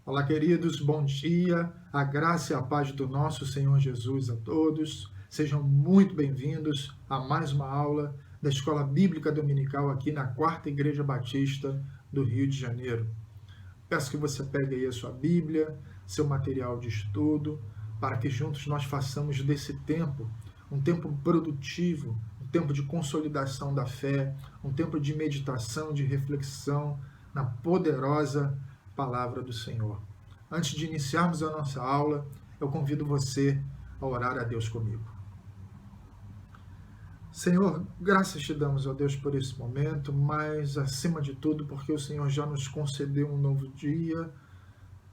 Olá, queridos, bom dia. A graça e a paz do nosso Senhor Jesus a todos. Sejam muito bem-vindos a mais uma aula da Escola Bíblica Dominical aqui na Quarta Igreja Batista do Rio de Janeiro. Peço que você pegue aí a sua Bíblia, seu material de estudo, para que juntos nós façamos desse tempo um tempo produtivo, um tempo de consolidação da fé, um tempo de meditação, de reflexão na poderosa palavra do Senhor. Antes de iniciarmos a nossa aula, eu convido você a orar a Deus comigo. Senhor, graças te damos, ó Deus, por esse momento, mas acima de tudo, porque o Senhor já nos concedeu um novo dia,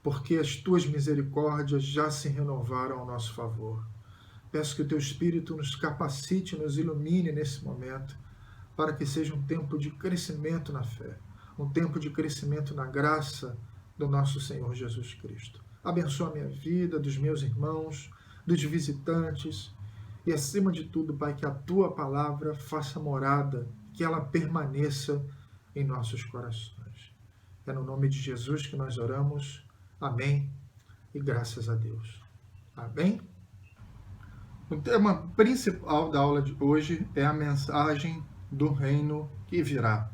porque as tuas misericórdias já se renovaram ao nosso favor. Peço que o teu Espírito nos capacite, nos ilumine nesse momento, para que seja um tempo de crescimento na fé, um tempo de crescimento na graça do nosso Senhor Jesus Cristo. Abençoa a minha vida, dos meus irmãos, dos visitantes, e acima de tudo, Pai, que a tua palavra faça morada, que ela permaneça em nossos corações. É no nome de Jesus que nós oramos. Amém. E graças a Deus. Amém. O tema principal da aula de hoje é a mensagem do reino que virá.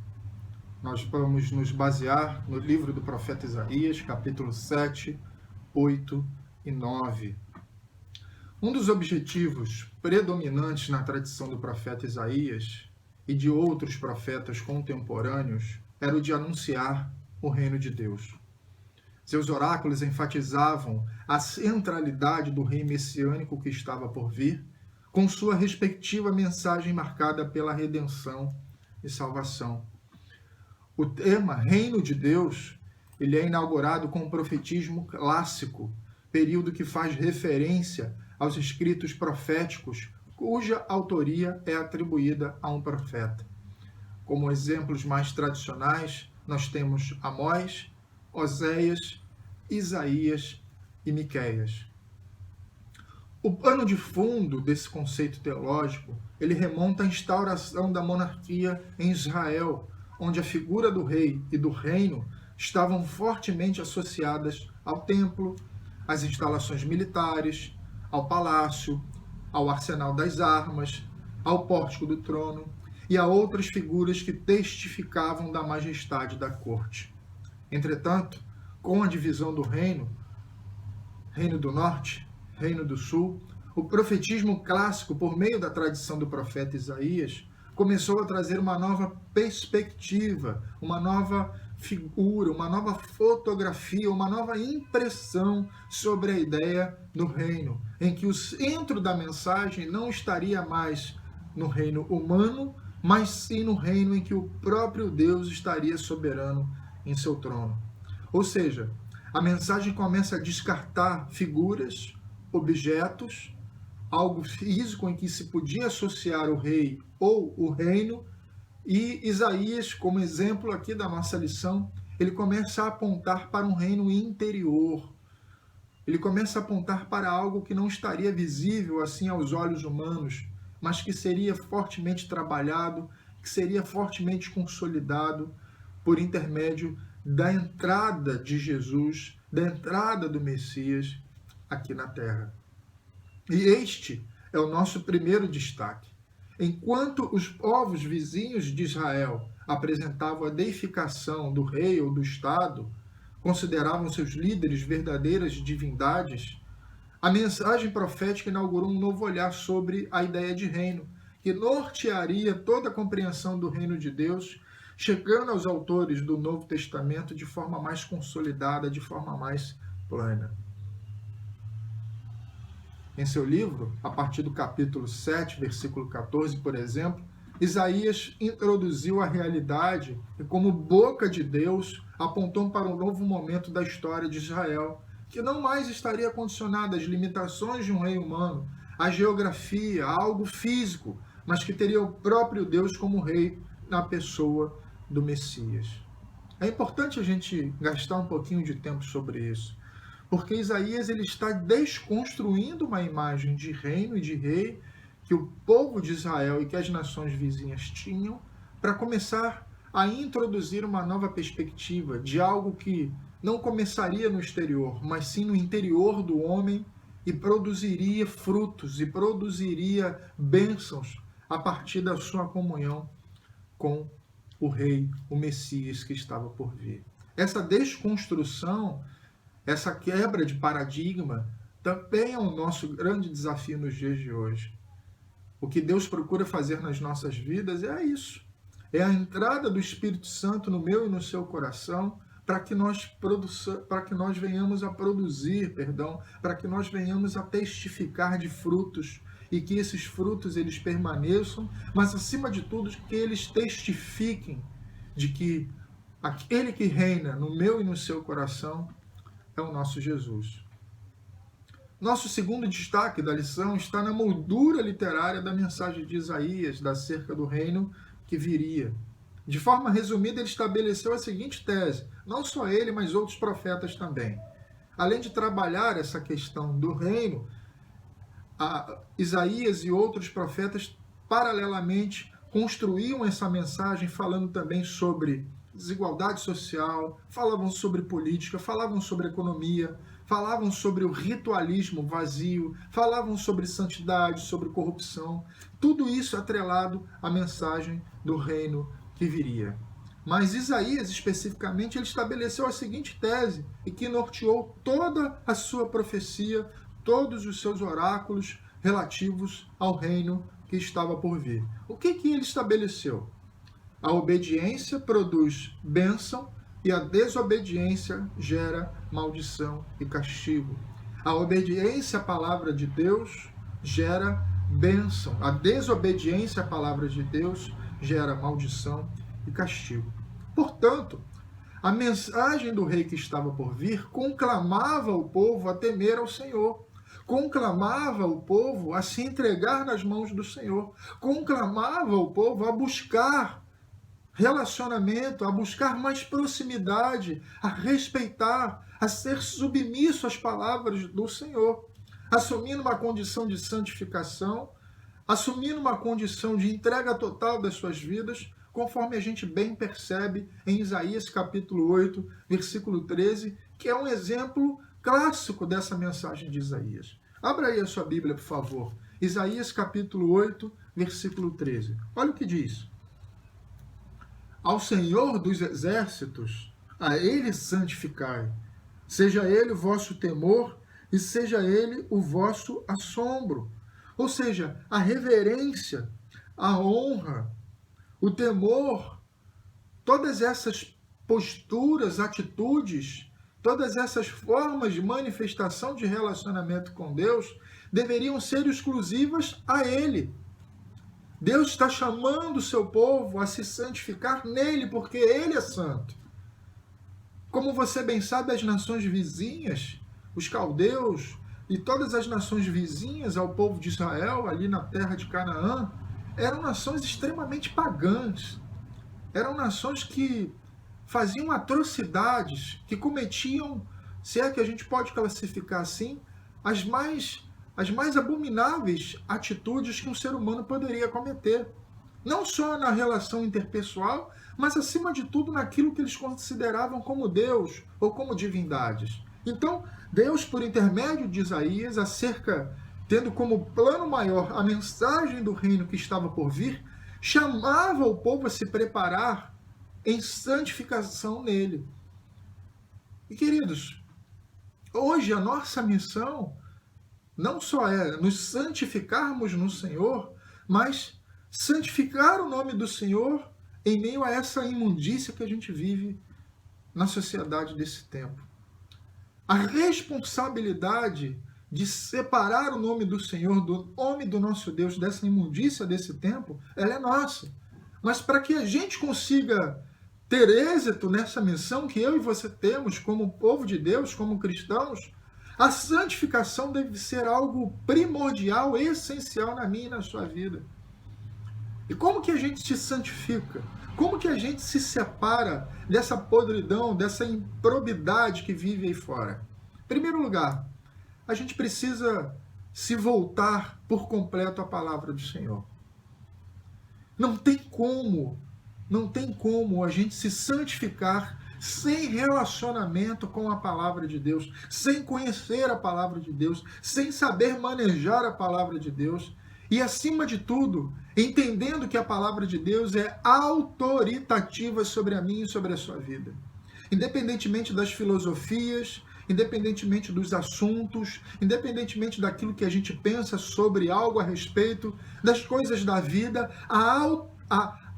Nós vamos nos basear no livro do profeta Isaías, capítulo 7, 8 e 9. Um dos objetivos predominantes na tradição do profeta Isaías e de outros profetas contemporâneos era o de anunciar o reino de Deus. Seus oráculos enfatizavam a centralidade do rei messiânico que estava por vir, com sua respectiva mensagem marcada pela redenção e salvação. O tema Reino de Deus, ele é inaugurado com o profetismo clássico, período que faz referência aos escritos proféticos, cuja autoria é atribuída a um profeta. Como exemplos mais tradicionais, nós temos Amós, Oséias, Isaías e Miqueias. O pano de fundo desse conceito teológico, ele remonta à instauração da monarquia em Israel, onde a figura do rei e do reino estavam fortemente associadas ao templo, às instalações militares, ao palácio, ao arsenal das armas, ao pórtico do trono e a outras figuras que testificavam da majestade da corte. Entretanto, com a divisão do reino, Reino do Norte, Reino do Sul, o profetismo clássico, por meio da tradição do profeta Isaías, começou a trazer uma nova perspectiva, uma nova figura, uma nova fotografia, uma nova impressão sobre a ideia do reino, em que o centro da mensagem não estaria mais no reino humano, mas sim no reino em que o próprio Deus estaria soberano em seu trono. Ou seja, a mensagem começa a descartar figuras, objetos, algo físico em que se podia associar o rei ou o reino, e Isaías, como exemplo aqui da nossa lição, ele começa a apontar para um reino interior. Ele começa a apontar para algo que não estaria visível assim aos olhos humanos, mas que seria fortemente trabalhado, que seria fortemente consolidado por intermédio da entrada de Jesus, da entrada do Messias aqui na Terra. E este é o nosso primeiro destaque. Enquanto os povos vizinhos de Israel apresentavam a deificação do rei ou do Estado, consideravam seus líderes verdadeiras divindades, a mensagem profética inaugurou um novo olhar sobre a ideia de reino, que nortearia toda a compreensão do reino de Deus, chegando aos autores do Novo Testamento de forma mais consolidada, de forma mais plena. Em seu livro, a partir do capítulo 7, versículo 14, por exemplo, Isaías introduziu a realidade e, como boca de Deus, apontou para um novo momento da história de Israel, que não mais estaria condicionada às limitações de um rei humano, à geografia, a algo físico, mas que teria o próprio Deus como rei na pessoa do Messias. É importante a gente gastar um pouquinho de tempo sobre isso, porque Isaías ele está desconstruindo uma imagem de reino e de rei que o povo de Israel e que as nações vizinhas tinham, para começar a introduzir uma nova perspectiva de algo que não começaria no exterior, mas sim no interior do homem e produziria frutos e produziria bênçãos a partir da sua comunhão com o Rei, o Messias que estava por vir. Essa desconstrução, essa quebra de paradigma, também é o nosso grande desafio nos dias de hoje. O que Deus procura fazer nas nossas vidas é isso. É a entrada do Espírito Santo no meu e no seu coração, para que nós venhamos a produzir, para que nós venhamos a testificar de frutos, e que esses frutos eles permaneçam, mas acima de tudo que eles testifiquem de que aquele que reina no meu e no seu coração é o nosso Jesus. Nosso segundo destaque da lição está na moldura literária da mensagem de Isaías, acerca do reino que viria. De forma resumida, ele estabeleceu a seguinte tese, não só ele, mas outros profetas também. Além de trabalhar essa questão do reino, Isaías e outros profetas, paralelamente, construíam essa mensagem falando também sobre desigualdade social, falavam sobre política, falavam sobre economia, falavam sobre o ritualismo vazio, falavam sobre santidade, sobre corrupção, tudo isso atrelado à mensagem do reino que viria. Mas Isaías, especificamente, ele estabeleceu a seguinte tese, e que norteou toda a sua profecia, todos os seus oráculos relativos ao reino que estava por vir. O que ele estabeleceu? A obediência produz bênção e a desobediência gera maldição e castigo. A obediência à palavra de Deus gera bênção. A desobediência à palavra de Deus gera maldição e castigo. Portanto, a mensagem do rei que estava por vir conclamava o povo a temer ao Senhor. Conclamava o povo a se entregar nas mãos do Senhor. Conclamava o povo a buscar relacionamento, a buscar mais proximidade, a respeitar, a ser submisso às palavras do Senhor, assumindo uma condição de santificação, assumindo uma condição de entrega total das suas vidas, conforme a gente bem percebe em Isaías capítulo 8, versículo 13, que é um exemplo clássico dessa mensagem de Isaías. Abra aí a sua Bíblia, por favor. Isaías capítulo 8, versículo 13. Olha o que diz. Ao Senhor dos exércitos, a Ele santificai. Seja Ele o vosso temor e seja Ele o vosso assombro. Ou seja, a reverência, a honra, o temor, todas essas posturas, atitudes, todas essas formas de manifestação de relacionamento com Deus deveriam ser exclusivas a Ele. Deus está chamando o seu povo a se santificar nele, porque ele é santo. Como você bem sabe, as nações vizinhas, os caldeus e todas as nações vizinhas ao povo de Israel, ali na terra de Canaã, eram nações extremamente pagãs. Eram nações que faziam atrocidades, que cometiam, se é que a gente pode classificar assim, as mais abomináveis atitudes que um ser humano poderia cometer. Não só na relação interpessoal, mas acima de tudo naquilo que eles consideravam como Deus ou como divindades. Então, Deus, por intermédio de Isaías, tendo como plano maior a mensagem do reino que estava por vir, chamava o povo a se preparar em santificação nele. E queridos, hoje a nossa missão não só é nos santificarmos no Senhor, mas santificar o nome do Senhor em meio a essa imundícia que a gente vive na sociedade desse tempo. A responsabilidade de separar o nome do Senhor do nome do nosso Deus dessa imundícia desse tempo, ela é nossa. Mas para que a gente consiga ter êxito nessa missão que eu e você temos como povo de Deus, como cristãos, a santificação deve ser algo primordial, essencial na minha e na sua vida. E como que a gente se santifica? Como que a gente se separa dessa podridão, dessa improbidade que vive aí fora? Em primeiro lugar, a gente precisa se voltar por completo à palavra do Senhor. Não tem como a gente se santificar sem relacionamento com a palavra de Deus, sem conhecer a palavra de Deus, sem saber manejar a palavra de Deus e, acima de tudo, entendendo que a palavra de Deus é autoritativa sobre a minha e sobre a sua vida. Independentemente das filosofias, independentemente dos assuntos, independentemente daquilo que a gente pensa sobre algo a respeito das coisas da vida, a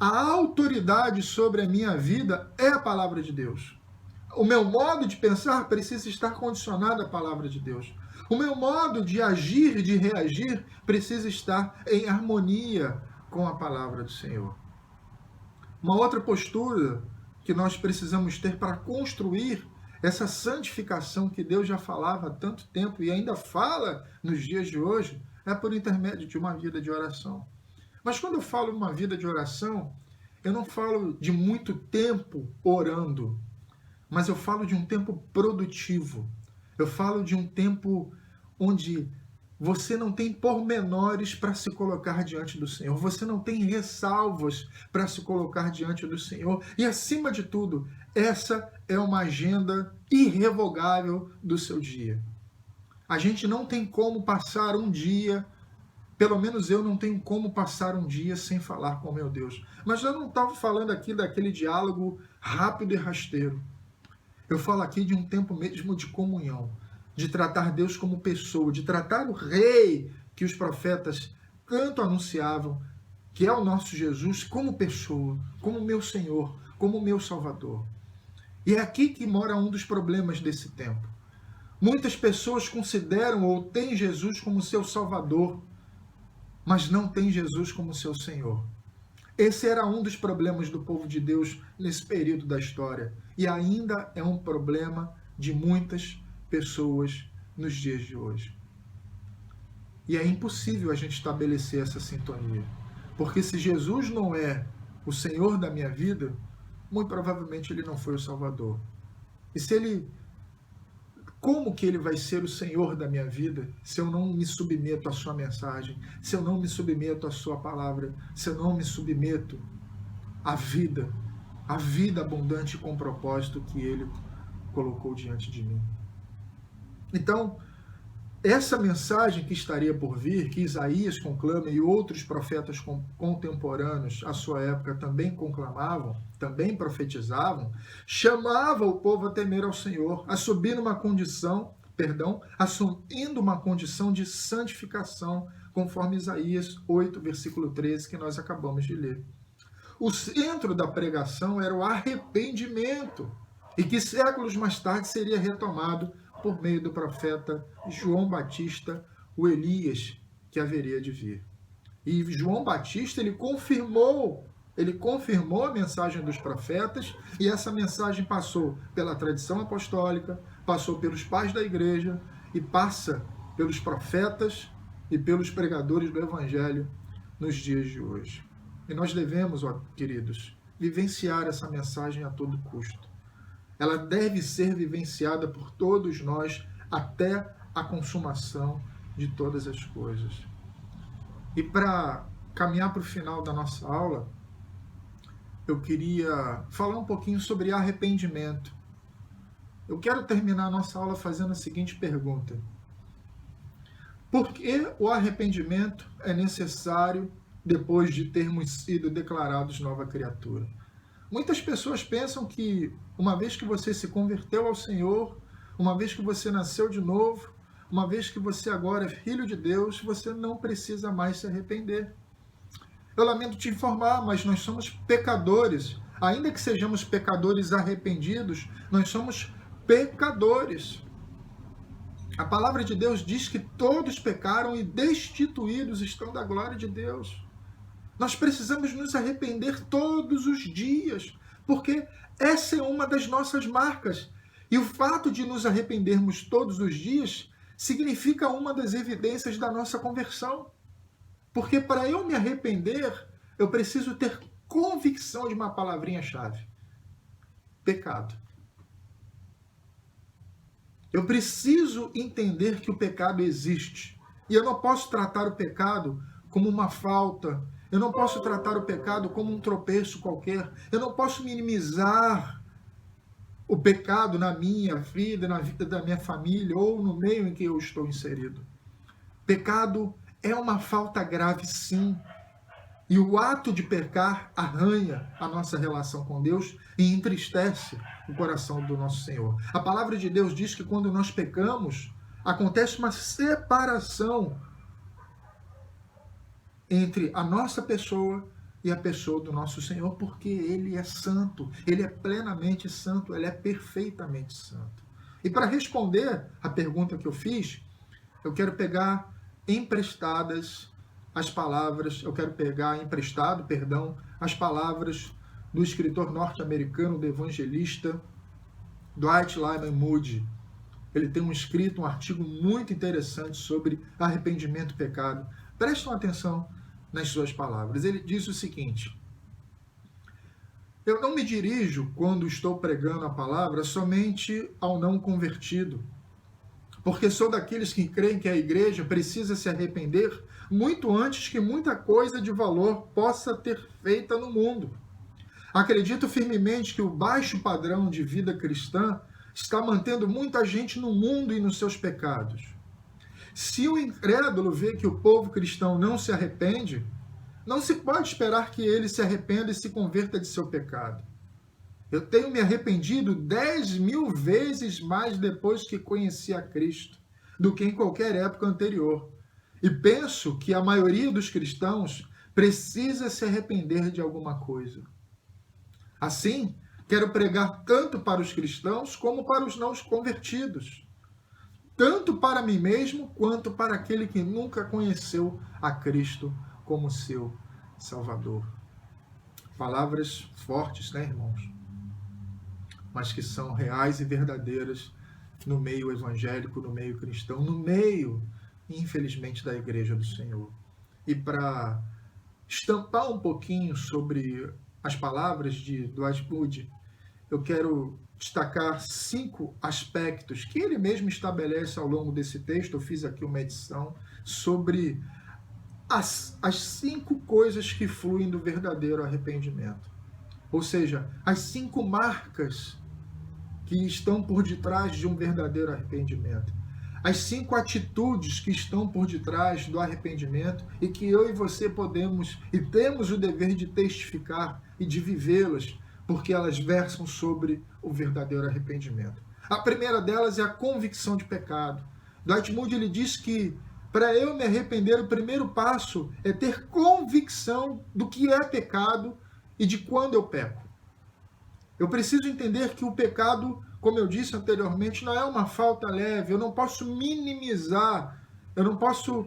autoridade sobre a minha vida é a palavra de Deus. O meu modo de pensar precisa estar condicionado à palavra de Deus. O meu modo de agir e de reagir precisa estar em harmonia com a palavra do Senhor. Uma outra postura que nós precisamos ter para construir essa santificação que Deus já falava há tanto tempo e ainda fala nos dias de hoje, é por intermédio de uma vida de oração. Mas quando eu falo uma vida de oração, eu não falo de muito tempo orando, mas eu falo de um tempo produtivo. Eu falo de um tempo onde você não tem pormenores para se colocar diante do Senhor. Você não tem ressalvas para se colocar diante do Senhor. E, acima de tudo, essa é uma agenda irrevogável do seu dia. A gente não tem como passar um dia, pelo menos eu não tenho como passar um dia sem falar com meu Deus. Mas eu não estava falando aqui daquele diálogo rápido e rasteiro. Eu falo aqui de um tempo mesmo de comunhão, de tratar Deus como pessoa, de tratar o Rei que os profetas tanto anunciavam, que é o nosso Jesus, como pessoa, como meu Senhor, como meu Salvador. E é aqui que mora um dos problemas desse tempo. Muitas pessoas consideram ou têm Jesus como seu Salvador, mas não têm Jesus como seu Senhor. Esse era um dos problemas do povo de Deus nesse período da história. E ainda é um problema de muitas pessoas nos dias de hoje. E é impossível a gente estabelecer essa sintonia. Porque se Jesus não é o Senhor da minha vida, muito provavelmente ele não foi o Salvador. E se ele... Como que ele vai ser o Senhor da minha vida se eu não me submeto à sua mensagem, se eu não me submeto à sua palavra, se eu não me submeto à vida abundante com propósito que ele colocou diante de mim? Então, essa mensagem que estaria por vir, que Isaías conclama e outros profetas contemporâneos à sua época também conclamavam, também profetizavam, chamava o povo a temer ao Senhor, assumindo uma condição de santificação, conforme Isaías 8, versículo 13, que nós acabamos de ler. O centro da pregação era o arrependimento, e que séculos mais tarde seria retomado por meio do profeta João Batista, o Elias, que haveria de vir. E João Batista, ele confirmou a mensagem dos profetas, e essa mensagem passou pela tradição apostólica, passou pelos pais da igreja, e passa pelos profetas e pelos pregadores do evangelho nos dias de hoje. E nós devemos, queridos, vivenciar essa mensagem a todo custo. Ela deve ser vivenciada por todos nós até a consumação de todas as coisas. E para caminhar para o final da nossa aula, eu queria falar um pouquinho sobre arrependimento. Eu quero terminar a nossa aula fazendo a seguinte pergunta: por que o arrependimento é necessário depois de termos sido declarados nova criatura? Muitas pessoas pensam que uma vez que você se converteu ao Senhor, uma vez que você nasceu de novo, uma vez que você agora é filho de Deus, você não precisa mais se arrepender. Eu lamento te informar, mas nós somos pecadores. Ainda que sejamos pecadores arrependidos, nós somos pecadores. A palavra de Deus diz que todos pecaram e destituídos estão da glória de Deus. Nós precisamos nos arrepender todos os dias, porque essa é uma das nossas marcas. E o fato de nos arrependermos todos os dias significa uma das evidências da nossa conversão. Porque para eu me arrepender, eu preciso ter convicção de uma palavrinha-chave: pecado. Eu preciso entender que o pecado existe. E eu não posso tratar o pecado como uma falta. Eu não posso tratar o pecado como um tropeço qualquer. Eu não posso minimizar o pecado na minha vida, na vida da minha família ou no meio em que eu estou inserido. Pecado é uma falta grave, sim. E o ato de pecar arranha a nossa relação com Deus e entristece o coração do nosso Senhor. A palavra de Deus diz que quando nós pecamos, acontece uma separação entre a nossa pessoa e a pessoa do nosso Senhor, porque Ele é santo, Ele é plenamente santo, Ele é perfeitamente santo. E para responder a pergunta que eu fiz, eu quero pegar as palavras do escritor norte-americano, do evangelista Dwight Lyman Moody. Ele tem um artigo muito interessante sobre arrependimento e pecado. Prestem atenção nas suas palavras. Ele diz o seguinte: eu não me dirijo, quando estou pregando a palavra, somente ao não convertido, porque sou daqueles que creem que a igreja precisa se arrepender muito antes que muita coisa de valor possa ter feita no mundo. Acredito firmemente que o baixo padrão de vida cristã está mantendo muita gente no mundo e nos seus pecados. Se o incrédulo vê que o povo cristão não se arrepende, não se pode esperar que ele se arrependa e se converta de seu pecado. Eu tenho me arrependido 10.000 vezes mais depois que conheci a Cristo do que em qualquer época anterior. E penso que a maioria dos cristãos precisa se arrepender de alguma coisa. Assim, quero pregar tanto para os cristãos como para os não convertidos, tanto para mim mesmo quanto para aquele que nunca conheceu a Cristo como seu Salvador. Palavras fortes, né, irmãos? Mas que são reais e verdadeiras no meio evangélico, no meio cristão, no meio, infelizmente, da Igreja do Senhor. E para estampar um pouquinho sobre as palavras de Dwight Moody, eu quero destacar 5 aspectos que ele mesmo estabelece ao longo desse texto. Eu fiz aqui uma edição sobre as 5 coisas que fluem do verdadeiro arrependimento. Ou seja, as 5 marcas que estão por detrás de um verdadeiro arrependimento. As 5 atitudes que estão por detrás do arrependimento e que eu e você podemos e temos o dever de testificar e de vivê-las, porque elas versam sobre o verdadeiro arrependimento. A primeira delas é a convicção de pecado. Dwight Moody ele diz que para eu me arrepender, o primeiro passo é ter convicção do que é pecado e de quando eu peco. Eu preciso entender que o pecado, como eu disse anteriormente, não é uma falta leve. Eu não posso minimizar, eu não posso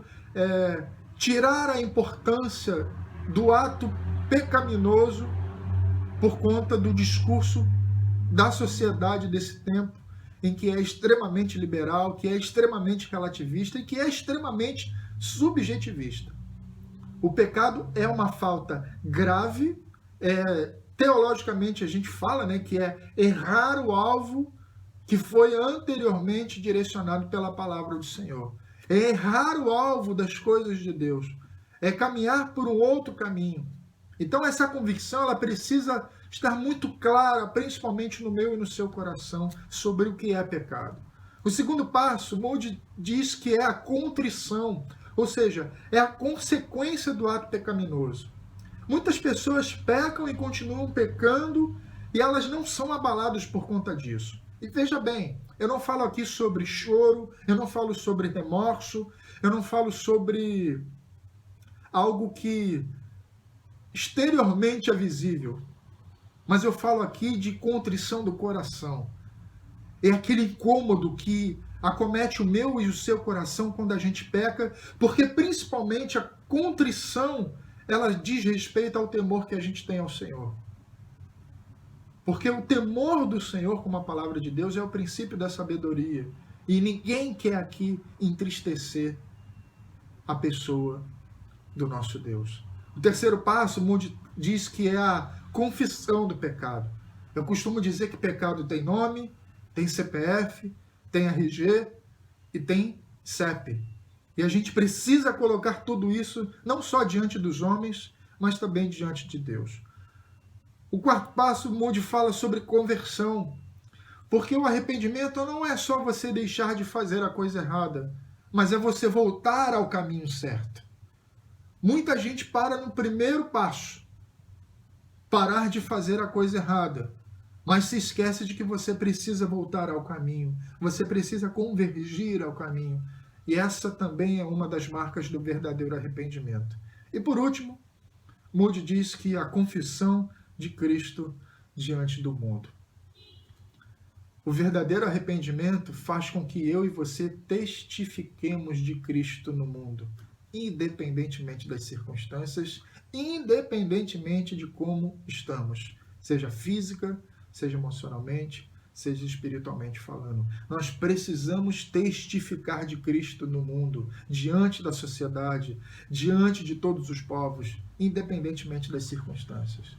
tirar a importância do ato pecaminoso por conta do discurso da sociedade desse tempo, em que é extremamente liberal, que é extremamente relativista e que é extremamente subjetivista. O pecado é uma falta grave, teologicamente a gente fala, né, que é errar o alvo que foi anteriormente direcionado pela palavra do Senhor. É errar o alvo das coisas de Deus. É caminhar por um outro caminho. Então essa convicção ela precisa estar muito clara, principalmente no meu e no seu coração, sobre o que é pecado. O segundo passo, Moody diz que é a contrição, ou seja, é a consequência do ato pecaminoso. Muitas pessoas pecam e continuam pecando e elas não são abaladas por conta disso. E veja bem, eu não falo aqui sobre choro, eu não falo sobre remorso, eu não falo sobre algo que exteriormente é visível, mas eu falo aqui de contrição do coração. É aquele incômodo que acomete o meu e o seu coração quando a gente peca, porque principalmente a contrição ela diz respeito ao temor que a gente tem ao Senhor. Porque o temor do Senhor, como a palavra de Deus, é o princípio da sabedoria. E ninguém quer aqui entristecer a pessoa do nosso Deus. O terceiro passo, Moody diz que é a confissão do pecado. Eu costumo dizer que pecado tem nome, tem CPF, tem RG e tem CEP. E a gente precisa colocar tudo isso não só diante dos homens, mas também diante de Deus. O quarto passo, Moody fala sobre conversão. Porque o arrependimento não é só você deixar de fazer a coisa errada, mas é você voltar ao caminho certo. Muita gente para no primeiro passo, parar de fazer a coisa errada, mas se esquece de que você precisa voltar ao caminho, você precisa convergir ao caminho. E essa também é uma das marcas do verdadeiro arrependimento. E por último, Moody diz que a confissão de Cristo diante do mundo. O verdadeiro arrependimento faz com que eu e você testifiquemos de Cristo no mundo, independentemente das circunstâncias, independentemente de como estamos, seja física, seja emocionalmente, seja espiritualmente falando. Nós precisamos testificar de Cristo no mundo, diante da sociedade, diante de todos os povos, independentemente das circunstâncias.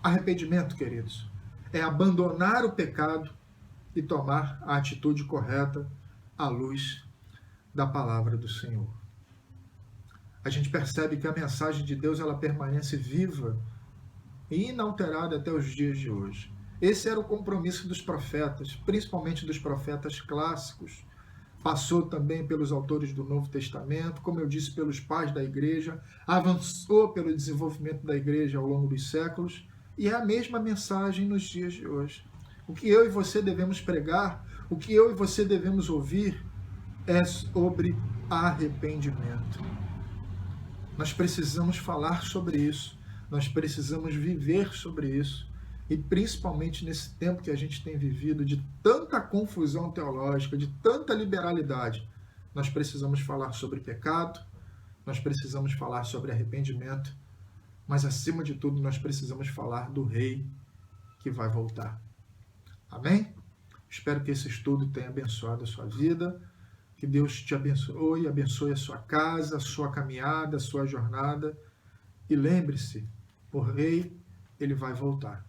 Arrependimento, queridos, é abandonar o pecado e tomar a atitude correta à luz da palavra do Senhor. A gente percebe que a mensagem de Deus ela permanece viva e inalterada até os dias de hoje. Esse era o compromisso dos profetas, principalmente dos profetas clássicos. Passou também pelos autores do Novo Testamento, como eu disse, pelos pais da igreja, avançou pelo desenvolvimento da igreja ao longo dos séculos, e é a mesma mensagem nos dias de hoje. O que eu e você devemos pregar, o que eu e você devemos ouvir é sobre arrependimento. Nós precisamos falar sobre isso, nós precisamos viver sobre isso, e principalmente nesse tempo que a gente tem vivido de tanta confusão teológica, de tanta liberalidade, nós precisamos falar sobre pecado, nós precisamos falar sobre arrependimento, mas acima de tudo nós precisamos falar do Rei que vai voltar. Amém? Espero que esse estudo tenha abençoado a sua vida, que Deus te abençoe, abençoe a sua casa, a sua caminhada, a sua jornada. E lembre-se, o Rei, ele vai voltar.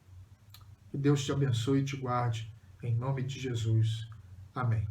Que Deus te abençoe e te guarde, em nome de Jesus. Amém.